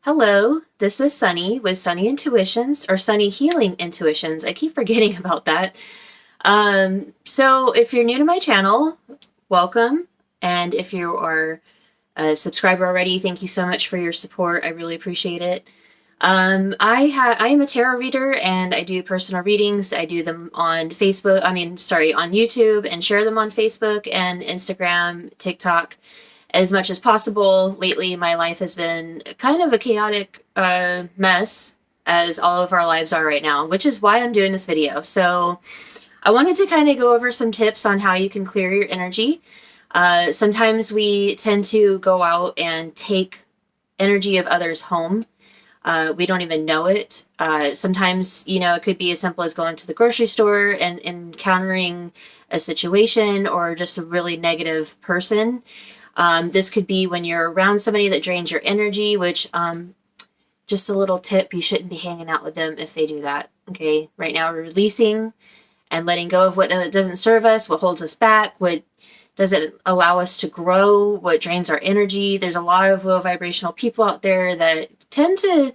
Hello, this is Sunny with Sunny Intuitions or Sunny Healing Intuitions. I keep forgetting about that. So if you're new to my channel, welcome. And if you are a subscriber already, thank you so much for your support. I really appreciate it. I am a tarot reader and I do personal readings. I do them on on YouTube, and share them on Facebook and Instagram, TikTok as much as possible. Lately, my life has been kind of a chaotic mess, as all of our lives are right now, which is why I'm doing this video. So I wanted to kind of go over some tips on how you can clear your energy. Sometimes we tend to go out and take energy of others home. We don't even know it. Sometimes, it could be as simple as going to the grocery store and encountering a situation or just a really negative person. This could be when you're around somebody that drains your energy, which, just a little tip, you shouldn't be hanging out with them if they do that. Okay. Right now we're releasing and letting go of what doesn't serve us, what holds us back, what doesn't allow us to grow, what drains our energy. There's a lot of low vibrational people out there that tend to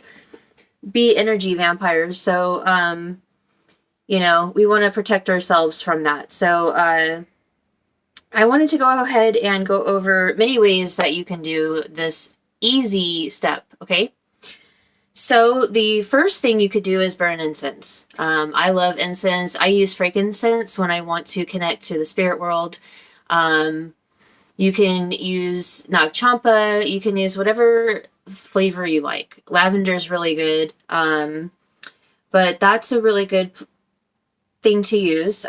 be energy vampires. So, we want to protect ourselves from that. So, I wanted to go ahead and go over many ways that you can do this easy step, okay? So the first thing you could do is burn incense. I love incense. I use frankincense when I want to connect to the spirit world. You can use Nag Champa. You can use whatever flavor you like. Lavender is really good. But that's a really good thing to use.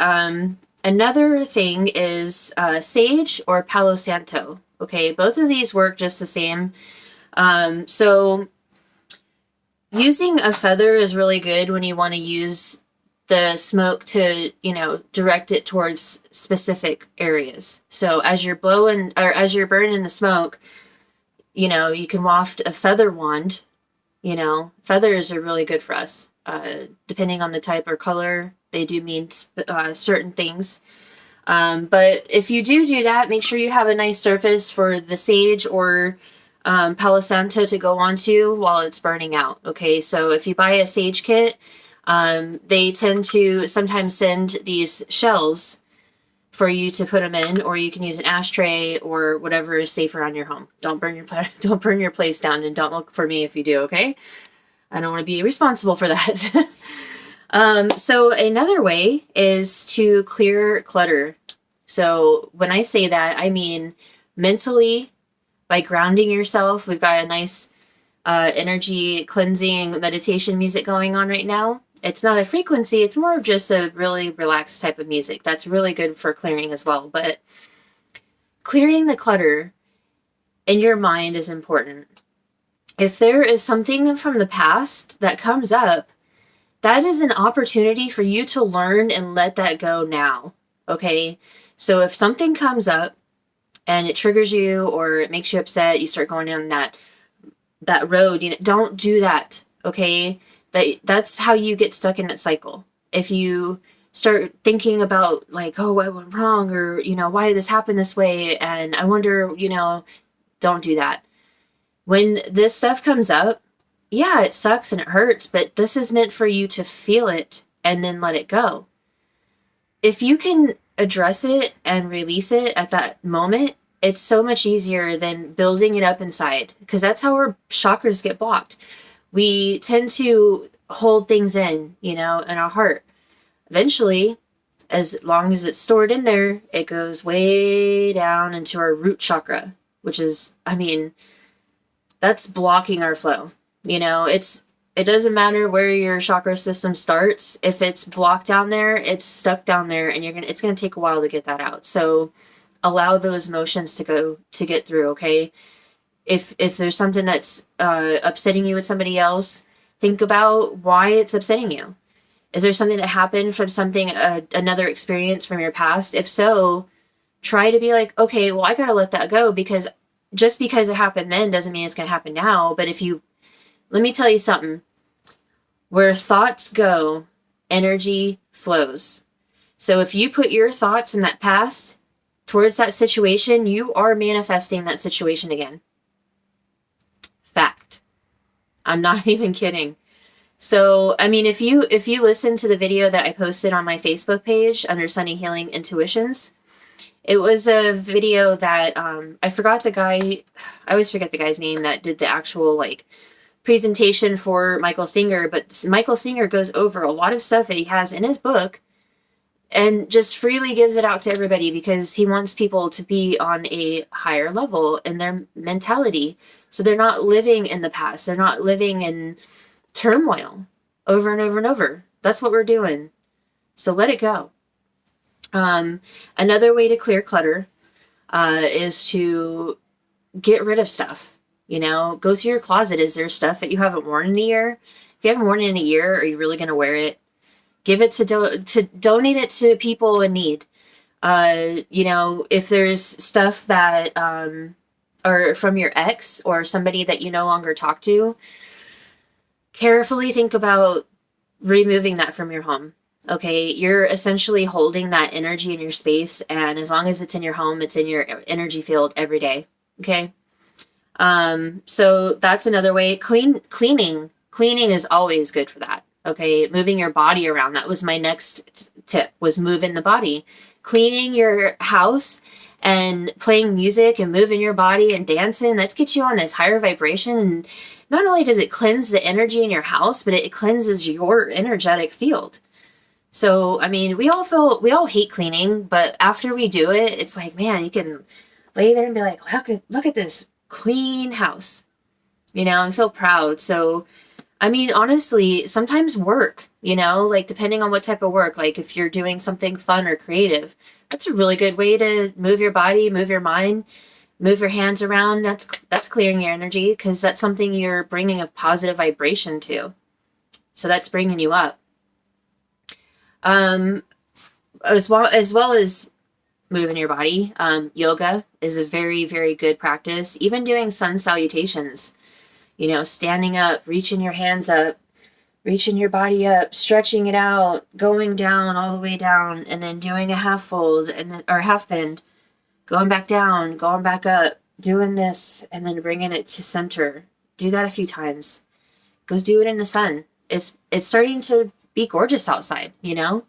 Another thing is sage or Palo Santo. Okay, both of these work just the same. So using a feather is really good when you want to use the smoke to, direct it towards specific areas. So as you're blowing or as you're burning the smoke, you can waft a feather wand. Feathers are really good for us. Depending on the type or color, they do mean certain things. But if you do that, make sure you have a nice surface for the sage or Palo Santo to go onto while it's burning out. Okay, so if you buy a sage kit, they tend to sometimes send these shells for you to put them in, or you can use an ashtray or whatever is safe around your home. Don't burn your place down, and don't look for me if you do. Okay, I don't want to be responsible for that. So another way is to clear clutter. So when I say that, I mean mentally, by grounding yourself. We've got a nice energy cleansing meditation music going on right now. It's not a frequency, it's more of just a really relaxed type of music. That's really good for clearing as well. But clearing the clutter in your mind is important. If there is something from the past that comes up, that is an opportunity for you to learn and let that go now. Okay? So if something comes up and it triggers you or it makes you upset, you start going down that road, don't do that. Okay? That's how you get stuck in that cycle. If you start thinking about like, oh, what went wrong, or why did this happen this way, and I wonder, don't do that. When this stuff comes up, yeah, it sucks and it hurts, but this is meant for you to feel it and then let it go. If you can address it and release it at that moment, it's so much easier than building it up inside, because that's how our chakras get blocked. We tend to hold things in our heart. Eventually, as long as it's stored in there, it goes way down into our root chakra, which is, that's blocking our flow. It doesn't matter where your chakra system starts. If it's blocked down there, it's stuck down there, and it's gonna take a while to get that out. So allow those emotions to get through. Okay. If there's something that's upsetting you with somebody else, think about why it's upsetting you. Is there something that happened from another experience from your past? If so, try to be like, okay, well, I gotta let that go, because just because it happened then doesn't mean it's gonna happen now. But let me tell you something. Where thoughts go, energy flows. So if you put your thoughts in that past towards that situation, you are manifesting that situation again. Fact. I'm not even kidding. So, I mean, if you listen to the video that I posted on my Facebook page under Sunny Healing Intuitions, it was a video that I forgot the guy. I always forget the guy's name that did the actual like presentation for Michael Singer, but Michael Singer goes over a lot of stuff that he has in his book and just freely gives it out to everybody because he wants people to be on a higher level in their mentality. So they're not living in the past. They're not living in turmoil over and over and over. That's what we're doing. So let it go. Another way to clear clutter is to get rid of stuff. You know, go through your closet. Is there stuff that you haven't worn in a year? If you haven't worn it in a year, are you really going to wear it? Give it to donate it to people in need. You know, if there's stuff that are from your ex or somebody that you no longer talk to, carefully think about removing that from your home. Okay, you're essentially holding that energy in your space, and as long as it's in your home, it's in your energy field every day. Okay. So that's another way. Cleaning is always good for that. Okay. Moving your body around. That was my next tip, was moving the body. Cleaning your house and playing music and moving your body and dancing. That gets you on this higher vibration. And not only does it cleanse the energy in your house, but it cleanses your energetic field. So, I mean, we all hate cleaning, but after we do it, it's like, man, you can lay there and be like, look at this clean house, you know, and feel proud. So, I mean, honestly, sometimes work, you know, like depending on what type of work, like if you're doing something fun or creative, that's a really good way to move your body, move your mind, move your hands around. That's clearing your energy because that's something you're bringing a positive vibration to. So that's bringing you up. As well as moving your body. Yoga is a very, very good practice. Even doing sun salutations, you know, standing up, reaching your hands up, reaching your body up, stretching it out, going down all the way down, and then doing a half fold and then, or half bend, going back down, going back up, doing this, and then bringing it to center. Do that a few times. Go do it in the sun. It's starting to be gorgeous outside, you know?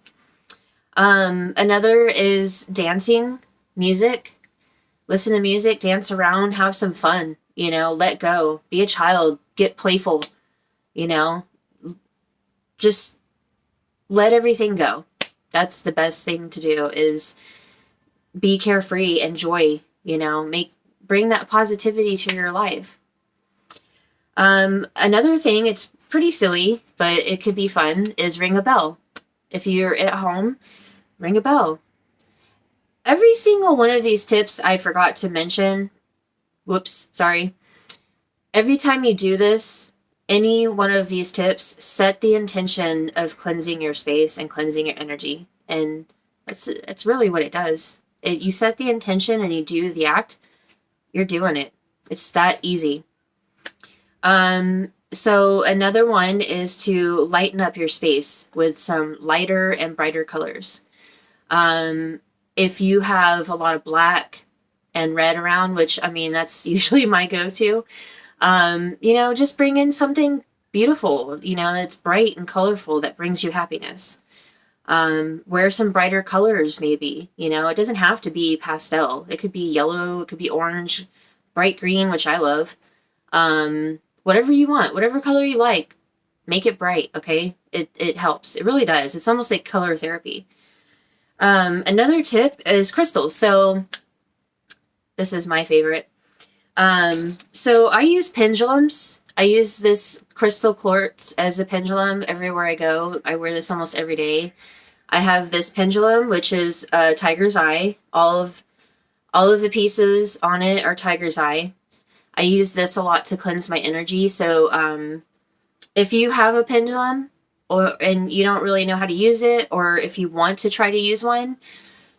Another is dancing, music. Listen to music, dance around, have some fun, you know, let go, be a child, get playful, you know, just let everything go. That's the best thing to do, is be carefree, enjoy, you know, bring that positivity to your life. Another thing, it's pretty silly, but it could be fun, is ring a bell. If you're at home, ring a bell. Every single one of these tips I forgot to mention. Whoops, sorry. Every time you do this, any one of these tips, set the intention of cleansing your space and cleansing your energy. And that's really what it does. You set the intention and you do the act, you're doing it. It's that easy. So another one is to lighten up your space with some lighter and brighter colors. If you have a lot of black and red around, which, I mean, that's usually my go-to, you know, just bring in something beautiful, you know, that's bright and colorful, that brings you happiness. Wear some brighter colors, maybe, you know, it doesn't have to be pastel. It could be yellow, it could be orange, bright green, which I love. Whatever you want, whatever color you like, make it bright, okay? It helps. It really does. It's almost like color therapy. Another tip is crystals. So this is my favorite. So I use pendulums. I use this crystal quartz as a pendulum everywhere I go. I wear this almost every day. I have this pendulum, which is a tiger's eye. All of the pieces on it are tiger's eye. I use this a lot to cleanse my energy. So if you have a pendulum and you don't really know how to use it, or if you want to try to use one,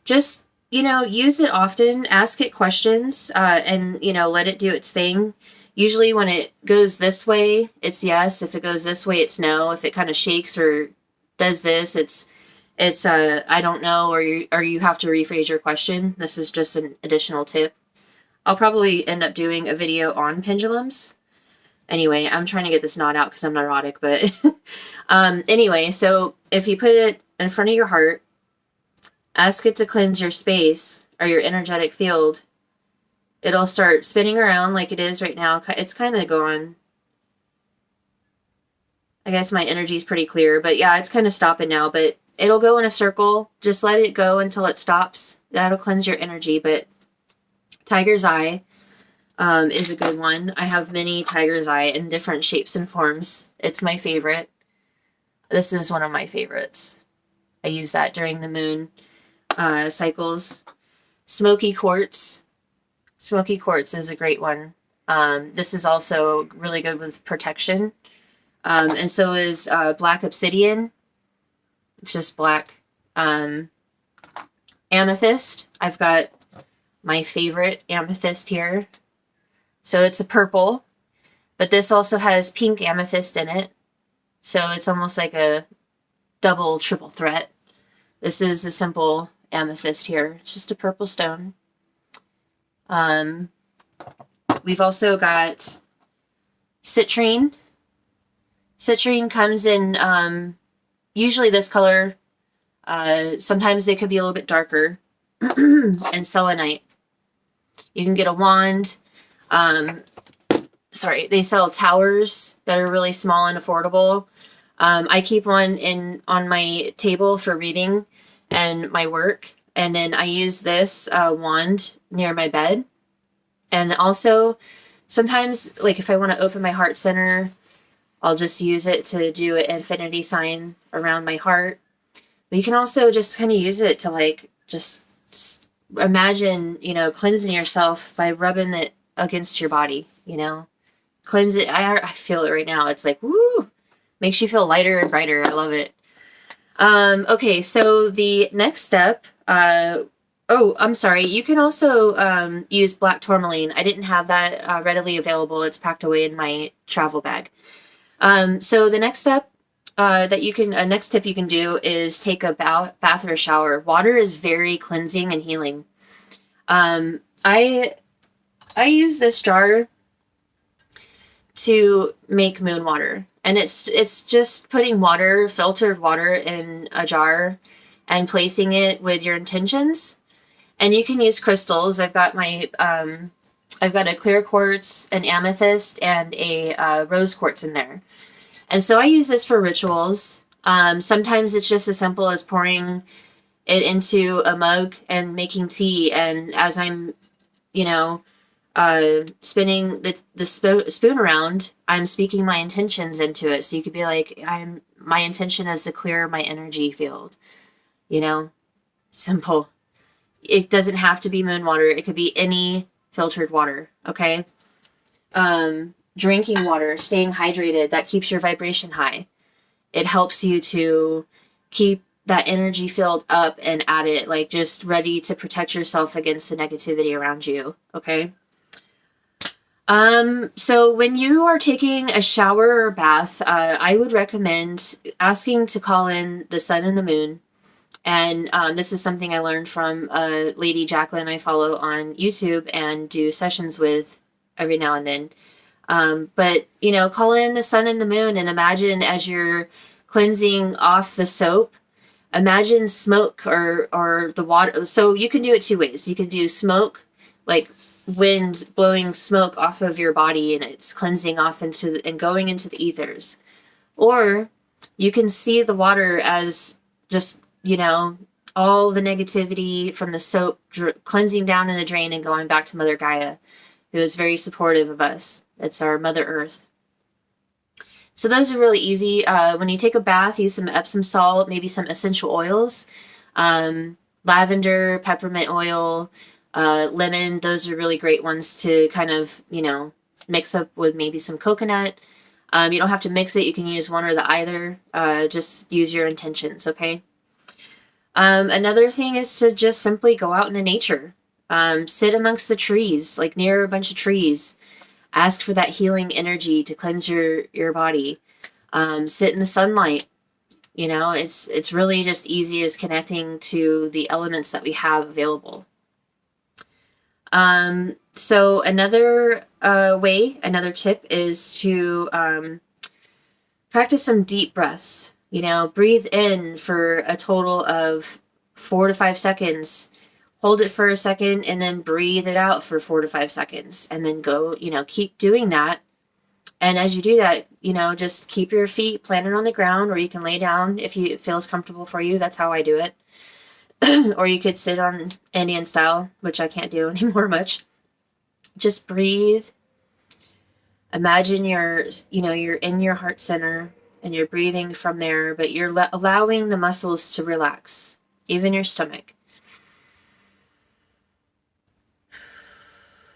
just, you know, use it often, ask it questions, and, you know, let it do its thing. Usually when it goes this way, it's yes. If it goes this way, it's no. If it kind of shakes or does this, it's I don't know, or you have to rephrase your question. This is just an additional tip. I'll probably end up doing a video on pendulums Anyway, I'm trying to get this knot out because I'm neurotic, but anyway, so if you put it in front of your heart, ask it to cleanse your space or your energetic field, it'll start spinning around like it is right now. It's kind of going. I guess my energy's pretty clear, but yeah, it's kind of stopping now, but it'll go in a circle. Just let it go until it stops. That'll cleanse your energy, but Tiger's Eye is a good one. I have many Tiger's Eye in different shapes and forms. It's my favorite. This is one of my favorites. I use that during the moon cycles. Smoky Quartz. Smoky Quartz is a great one. This is also really good with protection. And so is Black Obsidian. It's just black. Amethyst. I've got my favorite amethyst here. So it's a purple, but this also has pink amethyst in it. So it's almost like a double, triple threat. This is a simple amethyst here. It's just a purple stone. We've also got citrine. Citrine comes in usually this color. Sometimes they could be a little bit darker. And selenite. You can get a wand. Sorry, they sell towers that are really small and affordable. I keep one on my table for reading and my work. And then I use this wand near my bed. And also, sometimes, like if I want to open my heart center, I'll just use it to do an infinity sign around my heart. But you can also just kind of use it to like just imagine, cleansing yourself by rubbing it against your body, cleanse it. I feel it right now. It's like, woo, makes you feel lighter and brighter. I love it. Okay. So the next step, I'm sorry. You can also, use black tourmaline. I didn't have that, readily available. It's packed away in my travel bag. So the next step, next tip you can do is take a bath or a shower. Water is very cleansing and healing. I use this jar to make moon water, and it's just putting filtered water in a jar and placing it with your intentions. And you can use crystals. I've got a clear quartz, an amethyst, and a rose quartz in there. And so I use this for rituals. Sometimes it's just as simple as pouring it into a mug and making tea. And as I'm, spinning the spoon around, I'm speaking my intentions into it. So you could be like, my intention is to clear my energy field. Simple. It doesn't have to be moon water. It could be any filtered water. Okay. Drinking water, staying hydrated, that keeps your vibration high. It helps you to keep that energy field up and at it, like just ready to protect yourself against the negativity around you. Okay. So when you are taking a shower or bath, I would recommend asking to call in the sun and the moon. And this is something I learned from Lady Jacqueline I follow on YouTube and do sessions with every now and then. But call in the sun and the moon and imagine as you're cleansing off the soap, imagine smoke or the water. So you can do it two ways. You can do smoke, like wind blowing smoke off of your body and it's cleansing off and going into the ethers. Or you can see the water as just, all the negativity from the soap cleansing down in the drain and going back to Mother Gaia, who is very supportive of us. It's our Mother Earth. So those are really easy. When you take a bath, use some Epsom salt, maybe some essential oils, lavender, peppermint oil, lemon. Those are really great ones to kind of, mix up with maybe some coconut. You don't have to mix it. You can use one or the either. Just use your intentions, okay? Another thing is to just simply go out into nature. Sit amongst the trees, like near a bunch of trees. Ask for that healing energy to cleanse your body. Sit in the sunlight. It's really just easy as connecting to the elements that we have available. So another another tip is to practice some deep breaths. Breathe in for a total of 4 to 5 seconds. Hold it for a second and then breathe it out for 4 to 5 seconds. And then go, keep doing that. And as you do that, just keep your feet planted on the ground, or you can lay down if it feels comfortable for you. That's how I do it. Or you could sit on Indian style, which I can't do anymore much. Just breathe. Imagine you're in your heart center and you're breathing from there, but you're allowing the muscles to relax, even your stomach.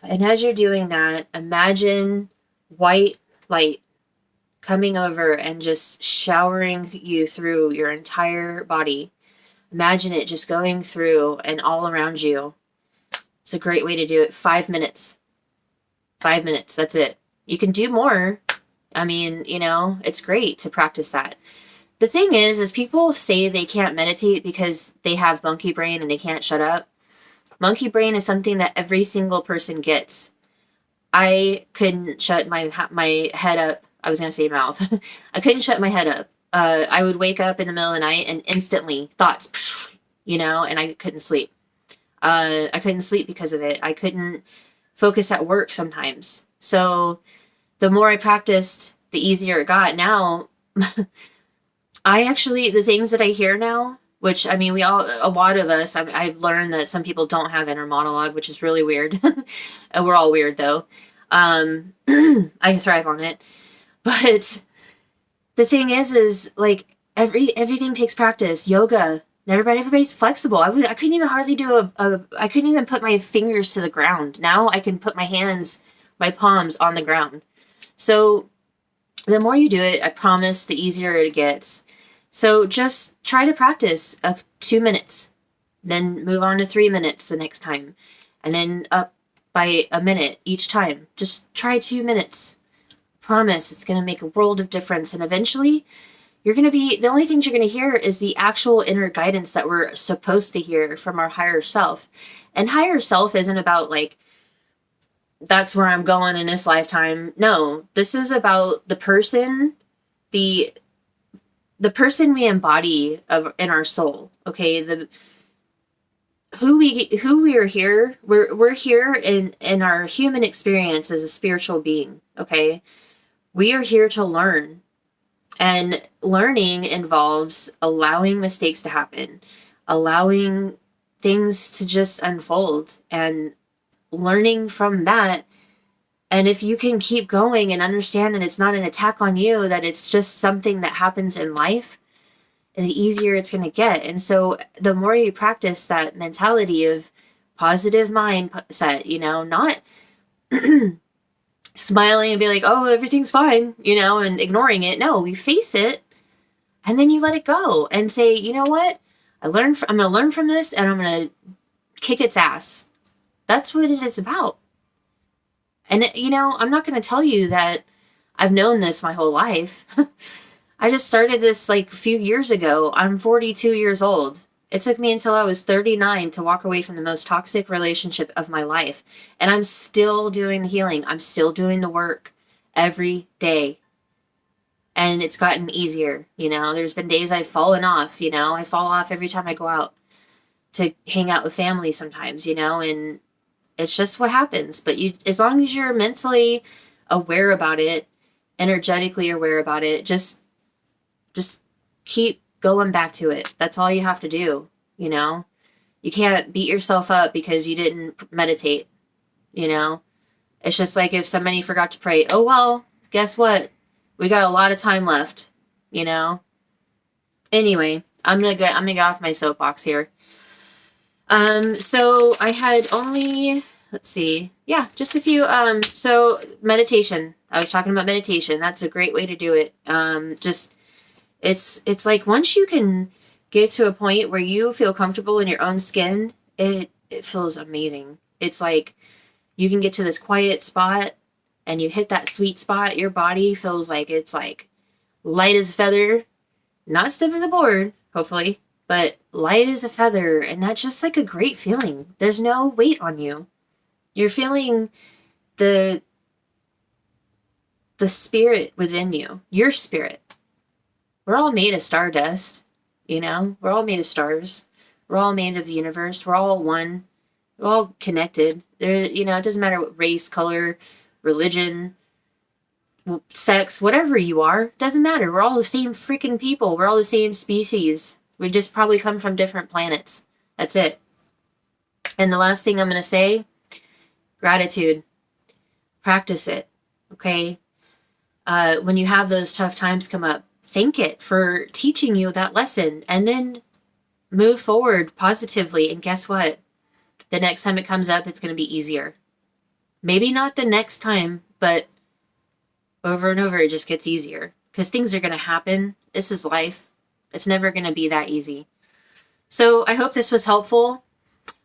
And as you're doing that, imagine white light coming over and just showering you through your entire body. Imagine it just going through and all around you. It's a great way to do it. 5 minutes. 5 minutes. That's it. You can do more. I mean, it's great to practice that. The thing is people say they can't meditate because they have monkey brain and they can't shut up. Monkey brain is something that every single person gets. I couldn't shut my head up. I was going to say mouth. I couldn't shut my head up. I would wake up in the middle of the night and instantly thoughts, and I couldn't sleep. I couldn't sleep because of it. I couldn't focus at work sometimes. So the more I practiced, the easier it got. Now, the things that I hear now, which, a lot of us, I've learned that some people don't have inner monologue, which is really weird. And we're all weird, though. I thrive on it. But the thing is everything takes practice. Yoga, everybody's flexible. I couldn't even hardly do I couldn't even put my fingers to the ground. Now I can put my palms on the ground. So the more you do it, I promise, the easier it gets. So just try to practice 2 minutes, then move on to 3 minutes the next time, and then up by a minute each time. Just try 2 minutes. Promise, it's going to make a world of difference. And eventually the only things you're going to hear is the actual inner guidance that we're supposed to hear from our higher self. And higher self isn't about that's where I'm going in this lifetime. No, this is about the person, the person we embody in our soul. Okay. Who we are here. We're here in our human experience as a spiritual being. Okay. We are here to learn. And learning involves allowing mistakes to happen, allowing things to just unfold, and learning from that. And if you can keep going and understand that it's not an attack on you, that it's just something that happens in life, the easier it's going to get. And so the more you practice that mentality of positive mindset, not smiling and be like, oh, everything's fine, and ignoring it. No, we face it and then you let it go and say, you know what? I'm going to learn from this and I'm going to kick its ass. That's what it is about. And, I'm not going to tell you that I've known this my whole life. I just started this a few years ago. I'm 42 years old. It took me until I was 39 to walk away from the most toxic relationship of my life. And I'm still doing the healing. I'm still doing the work every day. And it's gotten easier. There's been days I've fallen off, I fall off every time I go out to hang out with family sometimes, and it's just what happens. But as long as you're mentally aware about it, energetically aware about it, just keep going back to it. That's all you have to do. You can't beat yourself up because you didn't meditate. It's just like if somebody forgot to pray. Oh, well, guess what? We got a lot of time left, Anyway, I'm gonna get off my soapbox here. So I had only, let's see. Yeah, just a few. So meditation. I was talking about meditation. That's a great way to do it. It's like once you can get to a point where you feel comfortable in your own skin, it feels amazing. It's like you can get to this quiet spot and you hit that sweet spot. Your body feels like it's light as a feather, not stiff as a board, hopefully, but light as a feather. And that's just a great feeling. There's no weight on you. You're feeling the the spirit within you, your spirit. We're all made of stardust, you know? We're all made of stars. We're all made of the universe. We're all one. We're all connected. There, you know, it doesn't matter what race, color, religion, sex, whatever you are, doesn't matter. We're all the same freaking people. We're all the same species. We just probably come from different planets. That's it. And the last thing I'm going to say, gratitude. Practice it, okay? When you have those tough times come up, thank it for teaching you that lesson, and then move forward positively. And guess what? The next time it comes up, it's going to be easier. Maybe not the next time, but over and over, it just gets easier because things are going to happen. This is life. It's never going to be that easy. So I hope this was helpful.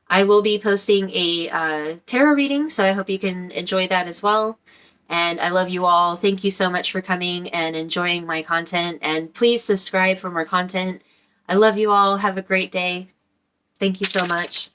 I will be posting a tarot reading, so I hope you can enjoy that as well. And I love you all. Thank you so much for coming and enjoying my content. And please subscribe for more content. I love you all. Have a great day. Thank you so much.